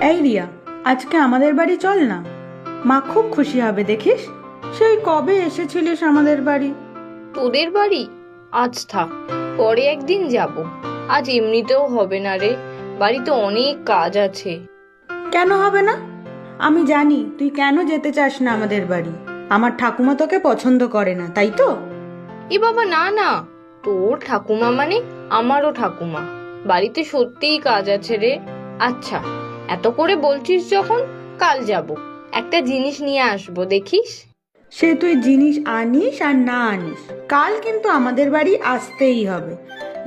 এই রিয়া, আজকে আমাদের বাড়ি চল না। মা খুব খুশি হবে দেখিস। সেই কবে এসেছিলিস আমাদের বাড়ি। তোদের বাড়ি? আজ থাক, পরে একদিন যাব। আজ এমনিতেও হবে না রে, বাড়িতে অনেক কাজ আছে। কেন হবে না? আমি জানি তুই কেন যেতে চাস না আমাদের বাড়ি। আমার ঠাকুমা তোকে পছন্দ করে না, তাই তো? এ বাবা, না না, তোর ঠাকুমা মানে আমারও ঠাকুমা। বাড়িতে সত্যিই কাজ আছে রে। আচ্ছা, এত করে বলছিস যখন, কাল যাব, একটা জিনিস নিয়ে আসবো, দেখিস। সে তুই জিনিস আনিস আর না আনিস, কাল কিন্তু আমাদের বাড়ি আসতেই হবে।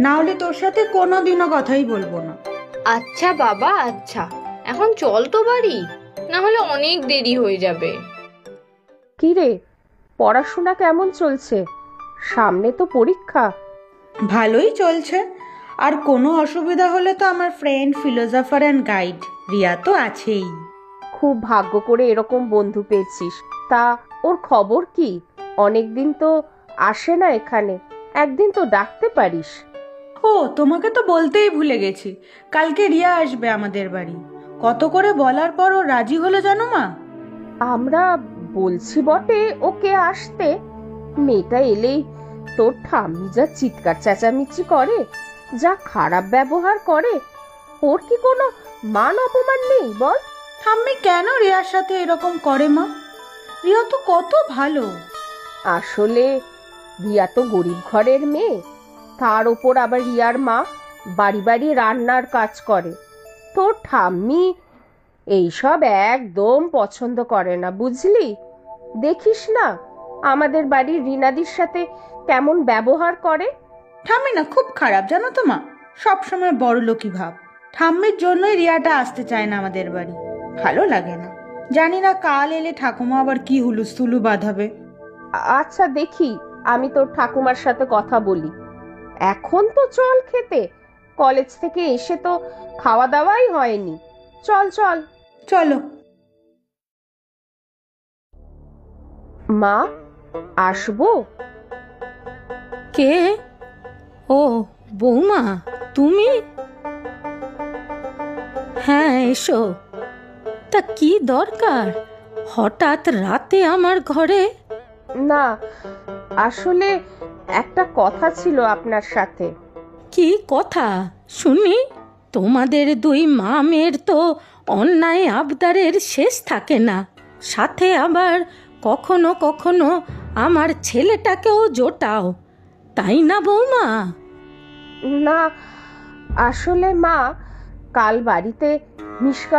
না হলে তোর সাথে কোনোদিনও কথাই বলবো না। আচ্ছা বাবা, আচ্ছা, এখন চল তো বাড়ি, না হলে অনেক দেরি হয়ে যাবে। কি রে, পড়াশোনা কেমন চলছে? সামনে তো পরীক্ষা। ভালোই চলছে। আর কোনো অসুবিধা হলে তো আমার friend philosopher and guide Riya তো আছেই। খুব ভাগ্য করে এরকম বন্ধু পেয়েছিস। তা ওর খবর কি? অনেকদিন তো আসে না এখানে, একদিন তো ডাকতে পারিস। ও, তোমাকে তো বলতেই ভুলে গেছি, কালকে রিয়া আসবে আমাদের বাড়ি। কত করে বলার পর ও রাজি হলো জানো মা। আমরা বলছি বটে ওকে আসতে, মেয়েটা এলেই তোর ঠাম্মি যা চিৎকার চেঁচামেচি করে, যা খারাপ ব্যবহার করে, ওর কি কোনো মান অপমান নেই বল? ঠাম্মি কেন রিয়ার সাথে এরকম করে মা? রিয়া তো কত ভালো। আসলে রিয়া তো গরিব ঘরের মেয়ে, তার ওপর আবার রিয়ার মা বাড়ি বাড়ি রান্নার কাজ করে। তোর ঠাম্মি এইসব একদম পছন্দ করে না, বুঝলি? দেখিস না আমাদের বাড়ির রিনাদির সাথে কেমন ব্যবহার করে। ঠাম্মি না খুব খারাপ জানো তো মা, সবসময় বড় লোকই ভাব। ঠাম্মির জন্যই রিয়াটা আসতে চায় না আমাদের বাড়ি, ভালো লাগে না। জানি না কাল এলে ঠাকুমা আবার কি হুলুস্থুলু বাঁধাবে। আচ্ছা দেখি, আমি তোর ঠাকুমার সাথে কথা বলি। এখন তো চল খেতে, কলেজ থেকে এসে তো খাওয়া দাওয়াই হয়নি। চল চল। চলো। মা, আসবো? কে? ও বৌমা, তুমি? হ্যাঁ এসো। তা কি দরকার হঠাৎ রাতে আমার ঘরে? না, আসলে একটা কথা ছিল আপনার সাথে। কি কথা শুনি? তোমাদের দুই মা মেয়ের তো অন্যায় আবদারের শেষ থাকে না, সাথে আবার কখনো কখনো আমার ছেলেটাকেও জোটাও, তাই না বৌমা? না, আসলে মা, কাল বাড়িতে মিষ্কা